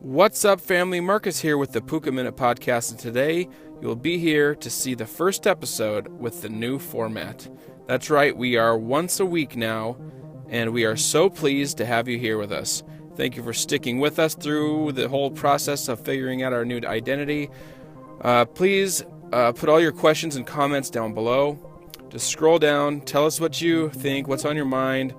What's up, family? Marcus here with the Puka Minute Podcast, and today you'll be here to see the first episode with the new format. That's right, we are once a week now, and we are so pleased to have you here with us. Thank you for sticking with us through the whole process of figuring out our new identity. Please put all your questions and comments down below. Just scroll down, tell us what you think, what's on your mind,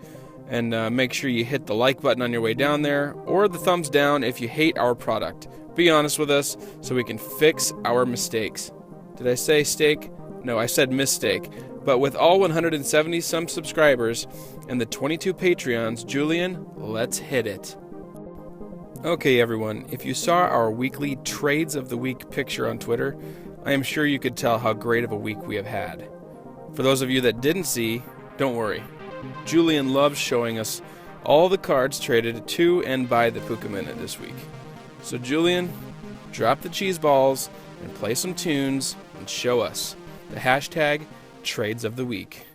and make sure you hit the like button on your way down there, or the thumbs down if you hate our product. Be honest with us so we can fix our mistakes. Did I say steak? No, I said mistake. But with all 170 some subscribers and the 22 Patreons, Julian, let's hit it. Okay, everyone, if you saw our weekly Trades of the Week picture on Twitter, I am sure you could tell how great of a week we have had. For those of you that didn't see, don't worry. Julian loves showing us all the cards traded to and by the Puka Minute this week. So Julian, drop the cheese balls and play some tunes and show us the hashtag Trades of the Week.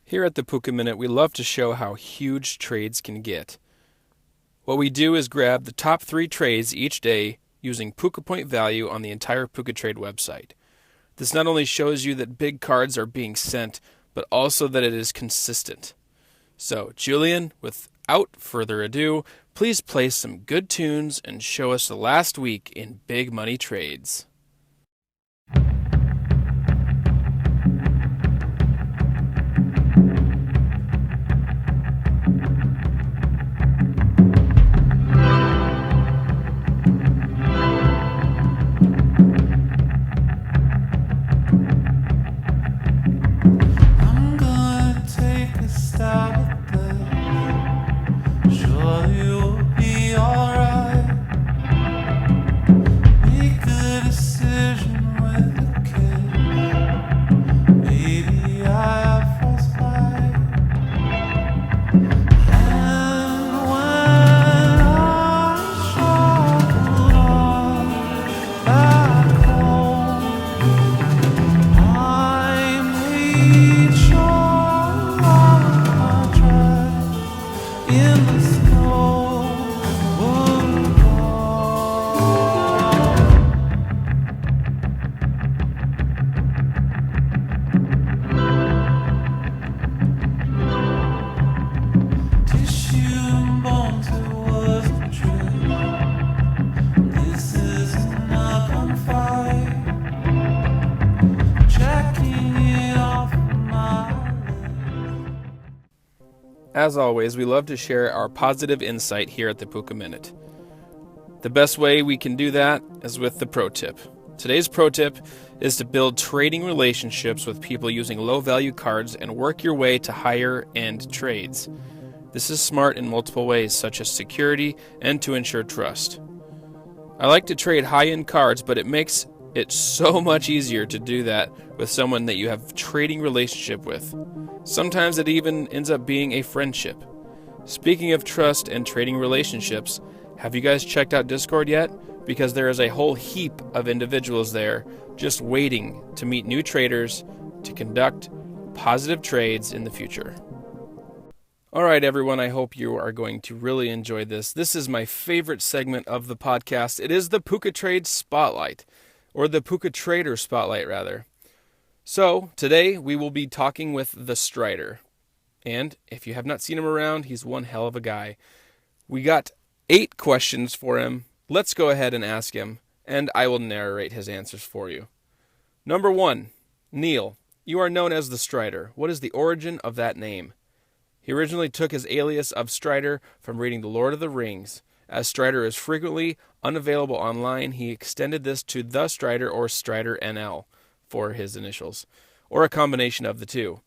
Here at the Puka Minute, we love to show how huge trades can get. What we do is grab the top 3 trades each day using Puka point value on the entire PucaTrade website. This not only shows you that big cards are being sent, but also that it is consistent. So, Julian, without further ado, please play some good tunes and show us the last week in big money trades. As always, we love to share our positive insight here at the Puka Minute. The best way we can do that is with the pro tip. Today's pro tip is to build trading relationships with people using low-value cards and work your way to higher-end trades. This is smart in multiple ways, such as security and to ensure trust. I like to trade high-end cards, but it makes it so much easier to do that with someone that you have a trading relationship with. Sometimes it even ends up being a friendship. Speaking of trust and trading relationships, have you guys checked out Discord yet? Because there is a whole heap of individuals there just waiting to meet new traders to conduct positive trades in the future. Alright everyone, I hope you are going to really enjoy this. This is my favorite segment of the podcast. It is the PucaTrader Spotlight, or the PucaTrader Spotlight rather. So, today we will be talking with the Strider. And if you have not seen him around, he's one hell of a guy. We got 8 questions for him. Let's go ahead and ask him, and I will narrate his answers for you. Number 1, Neil. You are known as the Strider. What is the origin of that name? He originally took his alias of Strider from reading The Lord of the Rings. As Strider is frequently unavailable online, he extended this to The Strider or Strider NL for his initials, or a combination of the two.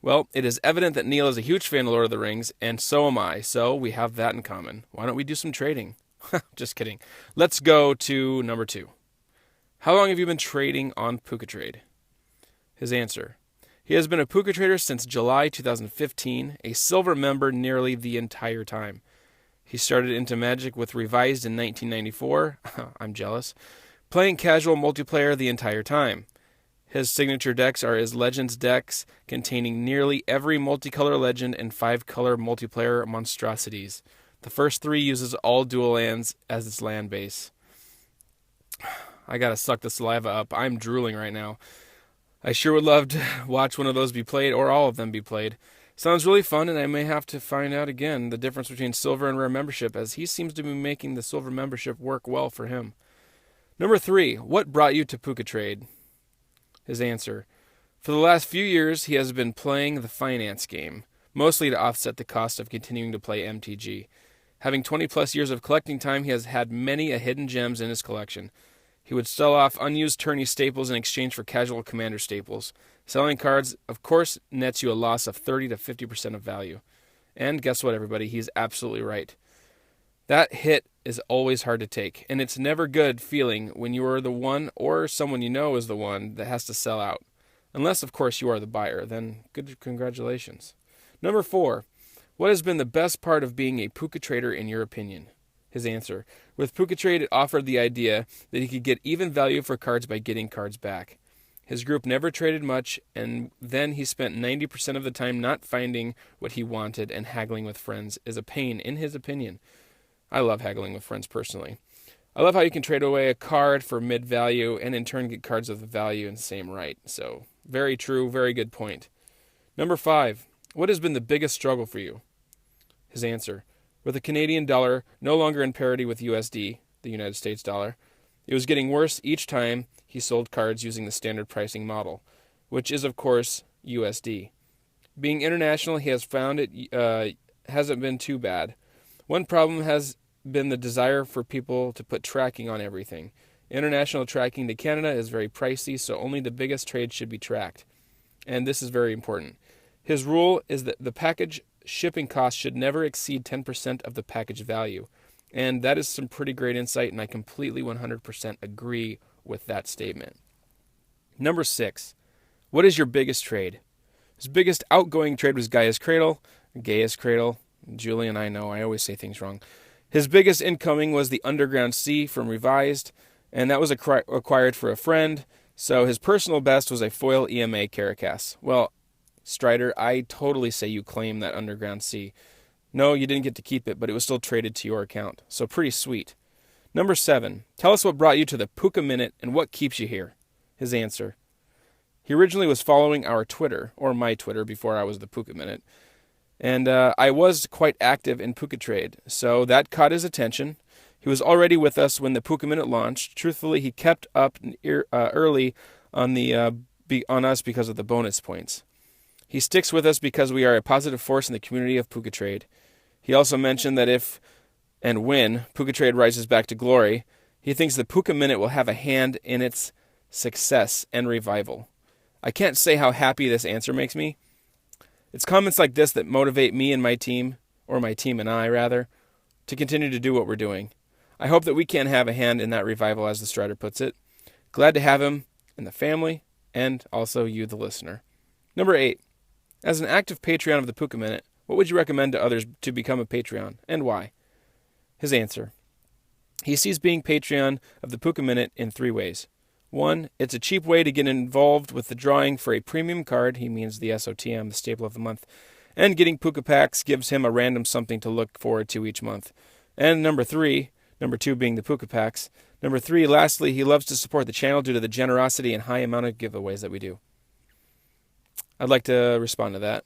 Well, it is evident that Neil is a huge fan of Lord of the Rings, and so am I, so we have that in common. Why don't we do some trading? Just kidding. Let's go to number 2. How long have you been trading on PucaTrade? His answer. He has been a PucaTrader since July 2015, a silver member nearly the entire time. He started into Magic with Revised in 1994. I'm jealous. Playing casual multiplayer the entire time. His signature decks are his Legends decks, containing nearly every multicolor legend and 5-color multiplayer monstrosities. The first 3 uses all dual lands as its land base. I gotta suck the saliva up. I'm drooling right now. I sure would love to watch one of those be played, or all of them be played. Sounds really fun, and I may have to find out again the difference between silver and rare membership, as he seems to be making the silver membership work well for him. Number 3, what brought you to PucaTrade? His answer. For the last few years, he has been playing the finance game, mostly to offset the cost of continuing to play MTG. Having 20 plus years of collecting time, he has had many a hidden gems in his collection. He would sell off unused tourney staples in exchange for casual commander staples. Selling cards, of course, nets you a loss of 30 to 50% of value. And guess what, everybody? He's absolutely right. That hit is always hard to take, and it's never good feeling when you are the one, or someone you know is the one, that has to sell out. Unless, of course, you are the buyer, then good congratulations. Number 4, what has been the best part of being a PucaTrader in your opinion? His answer. With PucaTrade, it offered the idea that he could get even value for cards by getting cards back. His group never traded much, and then he spent 90% of the time not finding what he wanted, and haggling with friends is a pain, in his opinion. I love haggling with friends personally. I love how you can trade away a card for mid-value and in turn get cards with value in the same right. So, very true, very good point. Number 5. What has been the biggest struggle for you? His answer. With the Canadian dollar no longer in parity with USD, the United States dollar, it was getting worse each time he sold cards using the standard pricing model, which is, of course, USD. Being international, he has found it hasn't been too bad. One problem has been the desire for people to put tracking on everything. International tracking to Canada is very pricey, so only the biggest trades should be tracked. And this is very important. His rule is that the package shipping cost should never exceed 10% of the package value. And that is some pretty great insight, and I completely 100% agree with that statement. Number 6. What is your biggest trade? His biggest outgoing trade was Gaia's Cradle. Julian, I know, I always say things wrong. His biggest incoming was the Underground Sea from Revised, and that was acquired for a friend. So his personal best was a foil EMA Caracas. Well, Strider, I totally say you claim that Underground Sea. No, you didn't get to keep it, but it was still traded to your account. So pretty sweet. Number 7. Tell us what brought you to the Puka Minute and what keeps you here. His answer. He originally was following our Twitter, or my Twitter before I was the Puka Minute. And I was quite active in PucaTrade, so that caught his attention. He was already with us when the Puka Minute launched. Truthfully, he kept up early on us because of the bonus points. He sticks with us because we are a positive force in the community of PucaTrade. He also mentioned that if and when PucaTrade rises back to glory, he thinks the Puka Minute will have a hand in its success and revival. I can't say how happy this answer makes me. It's comments like this that motivate me and my team, or my team and I, rather, to continue to do what we're doing. I hope that we can have a hand in that revival, as the Strider puts it. Glad to have him in the family, and also you, the listener. Number 8. As an active Patreon of the Puka Minute, what would you recommend to others to become a Patreon, and why? His answer. He sees being Patreon of the Puka Minute in 3 ways. 1, it's a cheap way to get involved with the drawing for a premium card, he means the SOTM, the staple of the month, and getting Puka Packs gives him a random something to look forward to each month. And number 2 being the Puka Packs. Number 3, lastly, he loves to support the channel due to the generosity and high amount of giveaways that we do. I'd like to respond to that.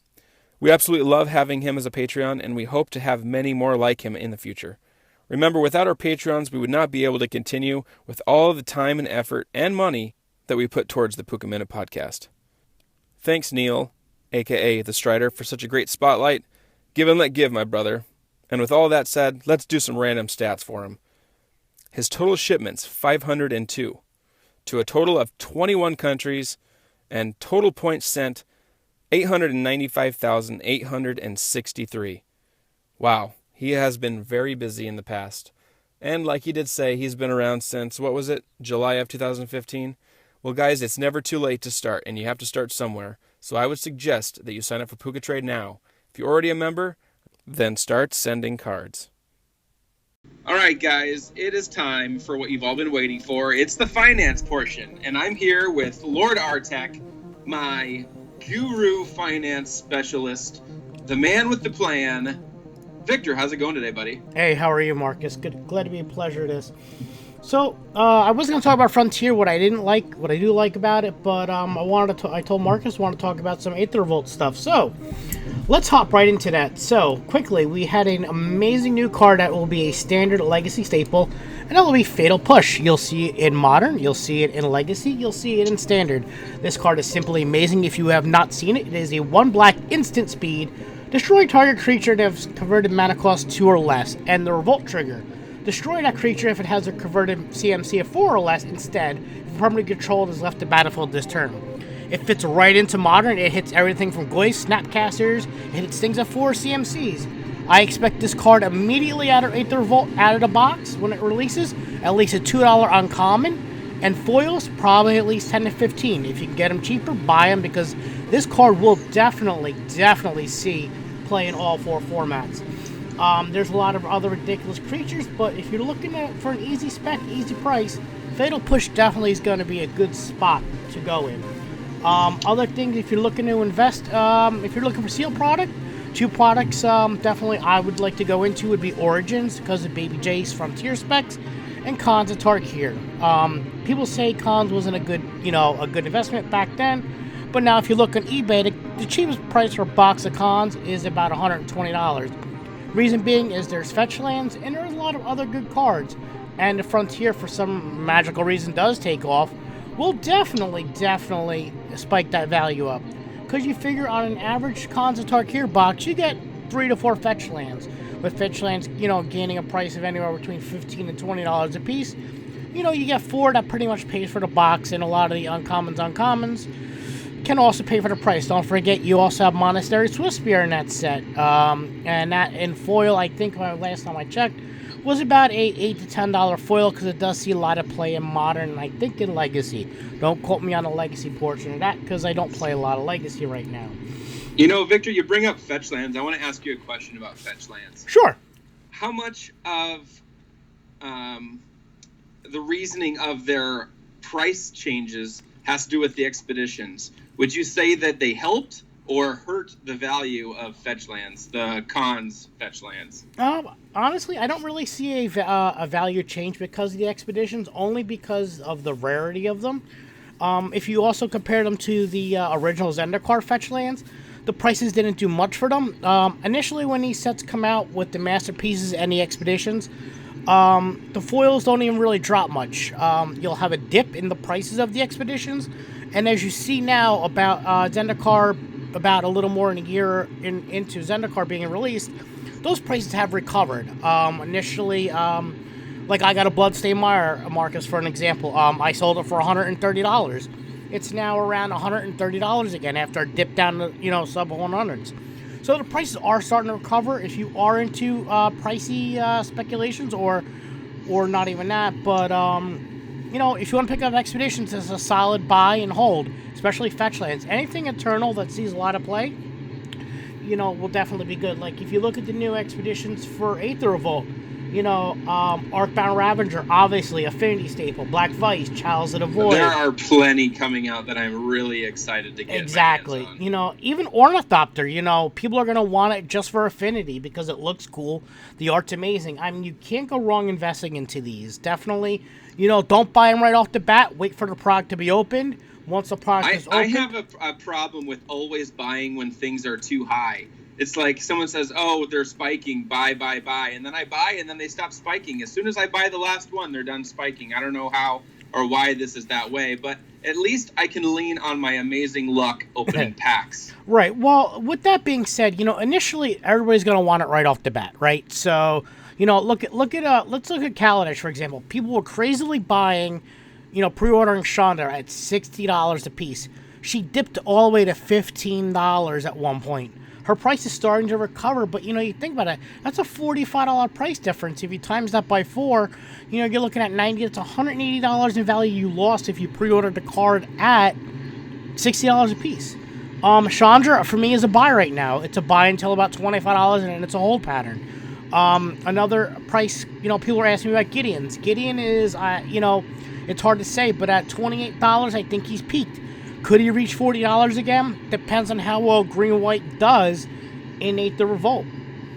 We absolutely love having him as a Patreon, and we hope to have many more like him in the future. Remember, without our Patrons, we would not be able to continue with all of the time and effort and money that we put towards the Puka Minute podcast. Thanks, Neil, a.k.a. the Strider, for such a great spotlight. Give and let give, my brother. And with all that said, let's do some random stats for him. His total shipments, 502, to a total of 21 countries, and total points sent, 895,863. Wow. He has been very busy in the past. And like he did say, he's been around since, July of 2015? Well, guys, it's never too late to start, and you have to start somewhere. So I would suggest that you sign up for PucaTrade now. If you're already a member, then start sending cards. All right, guys, it is time for what you've all been waiting for. It's the finance portion, and I'm here with Lord Artek, my guru finance specialist, the man with the plan. Victor, how's it going today, buddy? Hey, how are you, Marcus? Glad to be a pleasure it is. So, I wasn't going to talk about Frontier, what I didn't like, what I do like about it, but I told Marcus I want to talk about some Aether Vault stuff. So, let's hop right into that. So, quickly, we had an amazing new card that will be a standard Legacy staple, and that will be Fatal Push. You'll see it in Modern, you'll see it in Legacy, you'll see it in Standard. This card is simply amazing if you have not seen it. It is a 1 black instant speed. Destroy target creature that has converted mana cost 2 or less, and the Revolt trigger. Destroy that creature if it has a converted CMC of 4 or less instead, if permanently controlled is left the battlefield this turn. It fits right into Modern. It hits everything from Goyce, Snapcasters, it hits things at 4 CMCs. I expect this card immediately out of Aether Vault out of the box when it releases, at least a $2 uncommon, and foils probably at least 10 to 15. If you can get them cheaper, buy them, because this card will definitely see play in all 4 formats. There's a lot of other ridiculous creatures, but if you're looking for an easy spec, easy price, Fatal Push definitely is going to be a good spot to go in. Other things, if you're looking to invest, if you're looking for seal product, two products definitely I would like to go into would be Origins because of Baby J's Frontier specs, and Cons of Tarkir. People say Cons wasn't a good investment back then, but now if you look on eBay, the cheapest price for a box of Cons is about $120. Reason being is there's fetch lands and there's a lot of other good cards, and the Frontier for some magical reason does take off. Will definitely spike that value up. Because you figure on an average Cons of Tarkir box, you get 3 to 4 fetch lands. With fetch lands, gaining a price of anywhere between $15 and $20 a piece. You get 4 that pretty much pays for the box, and a lot of the uncommons can also pay for the price. Don't forget, you also have Monastery Swiftspear in that set. And that in foil, I think last time I checked, was about a $8 to $10 foil because it does see a lot of play in Modern and I think in Legacy. Don't quote me on the Legacy portion of that because I don't play a lot of Legacy right now. Victor, you bring up fetch lands. I want to ask you a question about fetch lands. Sure. How much of the reasoning of their price changes has to do with the expeditions? Would you say that they helped or hurt the value of fetch lands, the Cons fetch lands? Honestly, I don't really see a value change because of the expeditions, only because of the rarity of them. If you also compare them to the original Zendikar fetch lands, the prices didn't do much for them. Initially, when these sets come out with the masterpieces and the expeditions, the foils don't even really drop much. You'll have a dip in the prices of the expeditions, and as you see now about Zendikar, about a little more than a year into Zendikar being released, those prices have recovered. Initially, like I got a Bloodstained Marcus for an example. I sold it for $130. It's now around $130 again after a dip down to sub 100s. So the prices are starting to recover if you are into pricey speculations or not even that. But if you want to pick up expeditions, it's a solid buy and hold, especially fetch lands. Anything eternal that sees a lot of play, will definitely be good. Like if you look at the new expeditions for Aether Revolt, Arcbound Ravager, obviously Affinity staple, Black Vice, Chalice of the Void. There are plenty coming out that I'm really excited to get exactly. my hands on. Even Ornithopter, people are going to want it just for Affinity because it looks cool. The art's amazing. I mean, you can't go wrong investing into these. Definitely, don't buy them right off the bat. Wait for the product to be opened. Once the product is open. I have a problem with always buying when things are too high. It's like someone says, oh, they're spiking, buy. And then I buy, and then they stop spiking. As soon as I buy the last one, they're done spiking. I don't know how or why this is that way, but at least I can lean on my amazing luck opening packs. Right. Well, with that being said, initially everybody's going to want it right off the bat, right? So, let's look at Kaladesh, for example. People were crazily buying, pre-ordering Chandra at $60 a piece. She dipped all the way to $15 at one point. Her price is starting to recover, but, you think about it. That's a $45 price difference. If you times that by 4, you're looking at $90 to $180 in value you lost if you pre-ordered the card at $60 a piece. Chandra, for me, is a buy right now. It's a buy until about $25, and it's a hold pattern. Another price, people are asking me about Gideon's. Gideon is, it's hard to say, but at $28, I think he's peaked. Could he reach $40 again? Depends on how well Green-White does in Aether Revolt.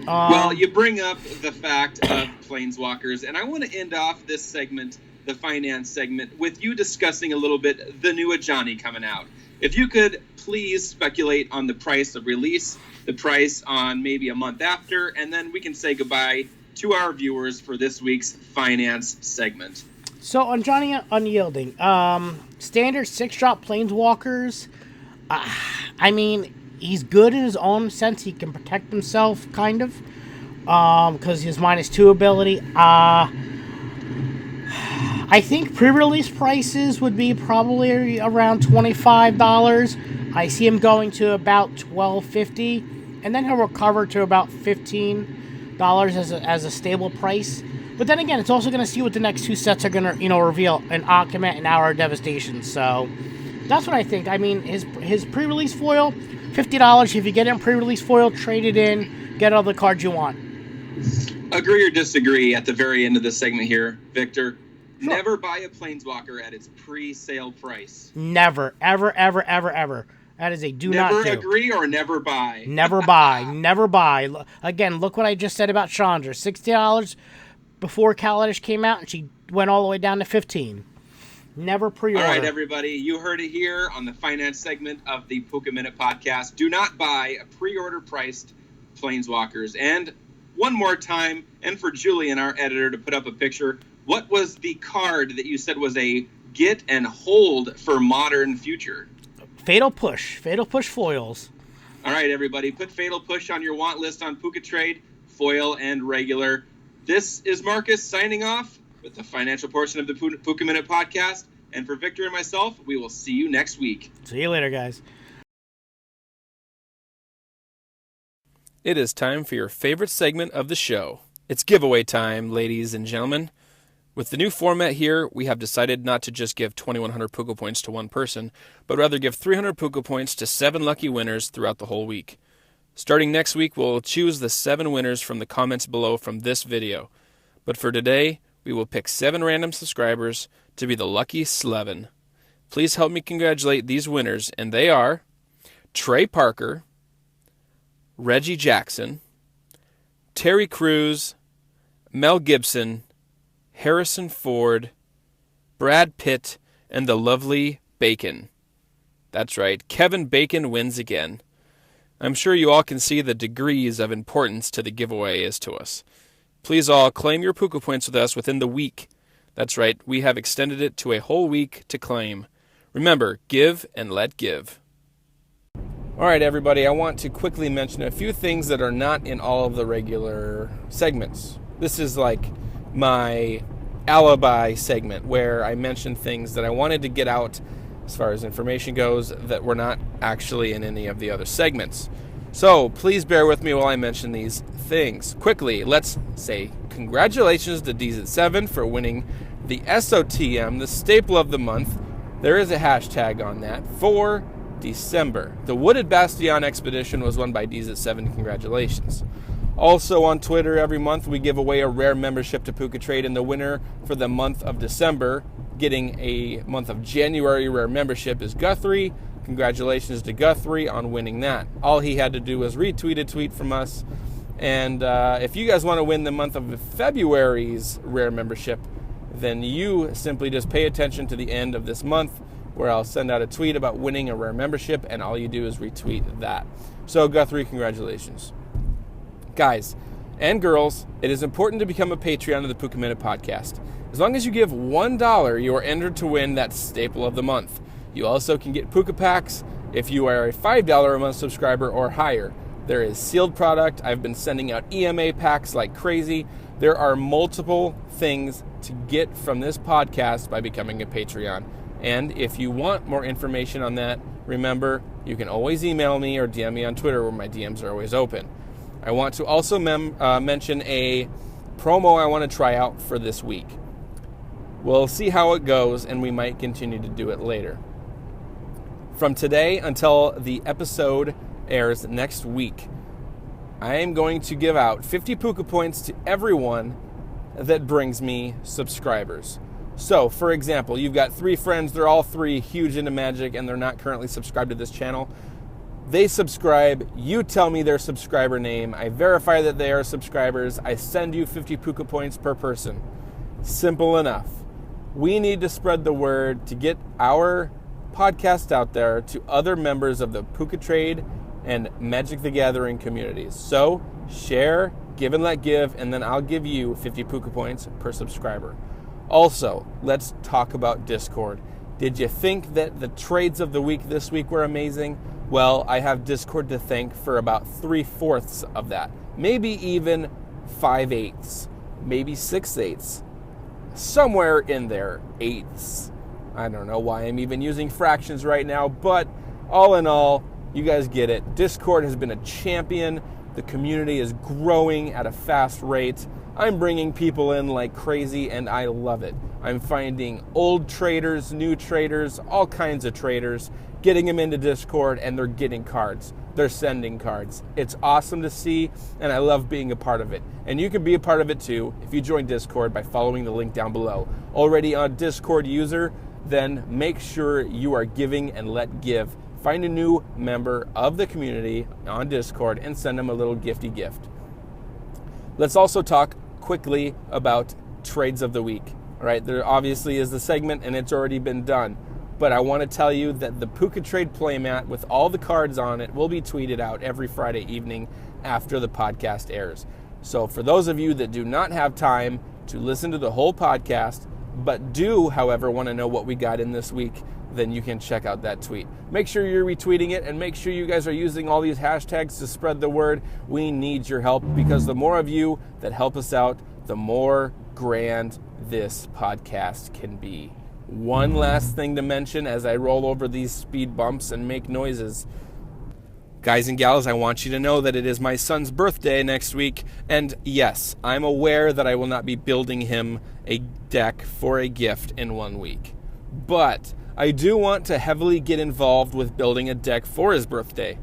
Well, you bring up the fact of Planeswalkers, and I want to end off this segment, the finance segment, with you discussing a little bit the new Ajani coming out. If you could please speculate on the price of release, the price on maybe a month after, and then we can say goodbye to our viewers for this week's finance segment. So on Johnny Unyielding, standard 6-drop Planeswalkers, I mean, he's good in his own sense. He can protect himself, kind of, because his -2 ability. I think pre-release prices would be probably around $25. I see him going to about $12.50, and then he'll recover to about $15 as a stable price. But then again, it's also going to see what the next 2 sets are going to, reveal, an Akhemet and Hour of Devastation. So that's what I think. I mean, his pre-release foil, $50. If you get it in pre-release foil, trade it in, get all the cards you want. Agree or disagree at the very end of this segment here, Victor? Sure. Never buy a Planeswalker at its pre-sale price. Never, ever, ever, ever, ever. That is a do not do. Never agree or never buy. Never buy. Never buy. Again, look what I just said about Chandra. $60 before Kaladesh came out, and she went all the way down to $15. Never pre-order. All right, everybody. You heard it here on the finance segment of the Puka Minute podcast. Do not buy a pre-order priced Planeswalkers. And one more time, and for Julian, our editor, to put up a picture, what was the card that you said was a get and hold for Modern Future? Fatal Push foils. All right, everybody. Put Fatal Push on your want list on PucaTrade, foil and regular. This is Marcus signing off with the financial portion of the Puka Minute podcast. And for Victor and myself, we will see you next week. See you later, guys. It is time for your favorite segment of the show. It's giveaway time, ladies and gentlemen. With the new format here, we have decided not to just give 2,100 Puka points to one person, but rather give 300 Puka points to 7 lucky winners throughout the whole week. Starting next week, we'll choose the 7 winners from the comments below from this video. But for today, we will pick 7 random subscribers to be the lucky 11. Please help me congratulate these winners, and they are Trey Parker, Reggie Jackson, Terry Crews, Mel Gibson, Harrison Ford, Brad Pitt, and the lovely Bacon. That's right, Kevin Bacon wins again. I'm sure you all can see the degrees of importance to the giveaway is to us. Please all claim your Puka points with us within the week. That's right, we have extended it to a whole week to claim. Remember, give and let give. All right, everybody, I want to quickly mention a few things that are not in all of the regular segments. This is like my alibi segment where I mention things that I wanted to get out as far as information goes that were not actually in any of the other segments. So please bear with me while I mention these things. Quickly, let's say congratulations to DZ7 for winning the SOTM, the staple of the month. There is a hashtag on that for December. The Wooded Bastion Expedition was won by DZ7. Congratulations. Also on Twitter, every month we give away a rare membership to PucaTrade, and the winner for the month of December, getting a month of January rare membership, is Guthrie. Congratulations to Guthrie on winning that. All he had to do was retweet a tweet from us. And if you guys want to win the month of February's rare membership, then you simply just pay attention to the end of this month where I'll send out a tweet about winning a rare membership, and all you do is retweet that. So Guthrie, congratulations. Guys and girls, it is important to become a Patreon of the Puka Minute podcast. As long as you give $1, you are entered to win that staple of the month. You also can get Puka Packs if you are a $5 a month subscriber or higher. There is sealed product. I've been sending out EMA packs like crazy. There are multiple things to get from this podcast by becoming a Patreon. And if you want more information on that, remember, you can always email me or DM me on Twitter where my DMs are always open. I want to also mention a promo I want to try out for this week. We'll see how it goes, and we might continue to do it later. From today until the episode airs next week, I am going to give out 50 Puka points to everyone that brings me subscribers. So, for example, you've got 3 friends, they're all 3 huge into Magic, and they're not currently subscribed to this channel. They subscribe, you tell me their subscriber name, I verify that they are subscribers, I send you 50 Puka points per person. Simple enough. We need to spread the word to get our podcast out there to other members of the PucaTrade and Magic the Gathering communities. So, share, give and let give, and then I'll give you 50 Puka points per subscriber. Also, let's talk about Discord. Did you think that the trades of the week this week were amazing? Well, I have Discord to thank for about 3/4 of that. Maybe even 5/8, maybe 6/8. Somewhere in there, 8ths. I don't know why I'm even using fractions right now, but all in all, you guys get it. Discord has been a champion. The community is growing at a fast rate. I'm bringing people in like crazy, and I love it. I'm finding old traders, new traders, all kinds of traders, getting them into Discord, and they're getting cards. They're sending cards. It's awesome to see, and I love being a part of it. And you can be a part of it too if you join Discord by following the link down below. already a Discord user, then make sure you are giving and let give. Find a new member of the community on Discord and send them a little gifty gift. Let's also talk quickly about trades of the week. All right, there obviously is the segment and it's already been done. But I want to tell you that the PucaTrade playmat with all the cards on it will be tweeted out every Friday evening after the podcast airs. So for those of you that do not have time to listen to the whole podcast, but do, however, want to know what we got in this week, then you can check out that tweet. Make sure you're retweeting it and make sure you guys are using all these hashtags to spread the word. We need your help because the more of you that help us out, the more grand this podcast can be. One last thing to mention as I roll over these speed bumps and make noises. Guys and gals, I want you to know that it is my son's birthday next week, and yes, I'm aware that I will not be building him a deck for a gift in 1 week. But I do want to heavily get involved with building a deck for his birthday.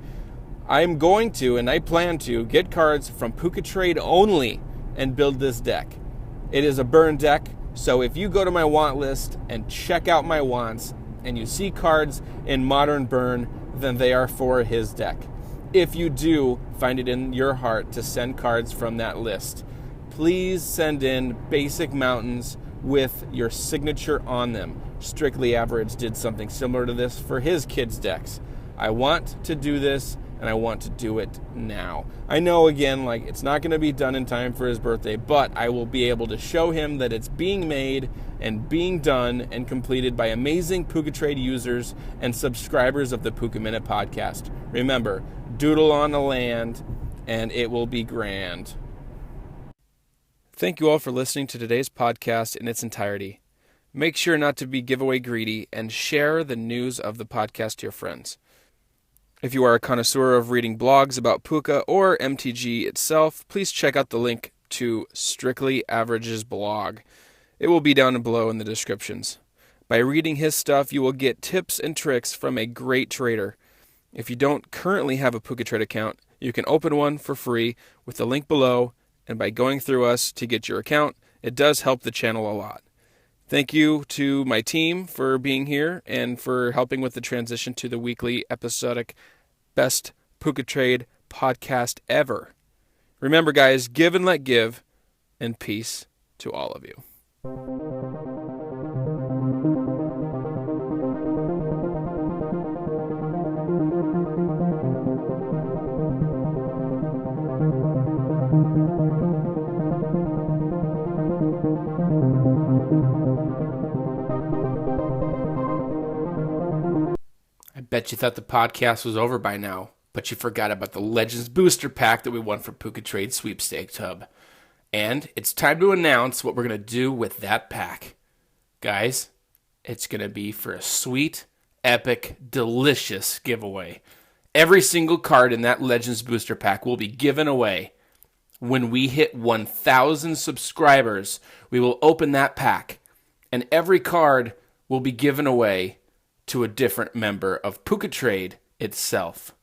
I'm going to, and I plan to, get cards from PucaTrade only and build this deck. It is a burn deck. So if you go to my want list and check out my wants and you see cards in Modern Burn, then they are for his deck. If you do find it in your heart to send cards from that list, please send in basic mountains with your signature on them. Strictly Average did something similar to this for his kids' decks. I want to do this, and I want to do it now. I know, again, it's not going to be done in time for his birthday, but I will be able to show him that it's being made and being done and completed by amazing PucaTrade users and subscribers of the Puka Minute podcast. Remember, doodle on the land, and it will be grand. Thank you all for listening to today's podcast in its entirety. Make sure not to be giveaway greedy and share the news of the podcast to your friends. If you are a connoisseur of reading blogs about Puka or MTG itself, please check out the link to Strictly Average's blog. It will be down below in the descriptions. By reading his stuff, you will get tips and tricks from a great trader. If you don't currently have a PucaTrade account, you can open one for free with the link below, and by going through us to get your account, it does help the channel a lot. Thank you to my team for being here and for helping with the transition to the weekly episodic best PucaTrade podcast ever. Remember, guys, give and let give, and peace to all of you. I bet you thought the podcast was over by now, but you forgot about the Legends Booster Pack that we won from PucaTrade Sweepstakes Hub. And it's time to announce what we're going to do with that pack. Guys, it's going to be for a sweet, epic, delicious giveaway. Every single card in that Legends Booster Pack will be given away. When we hit 1,000 subscribers, we will open that pack, and every card will be given away to a different member of PucaTrade itself.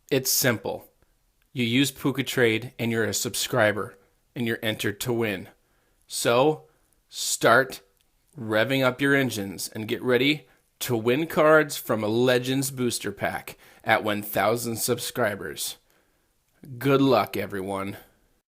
It's simple. You use PucaTrade and you're a subscriber and you're entered to win. So start revving up your engines and get ready to win cards from a Legends Booster Pack at 1,000 subscribers. Good luck, everyone.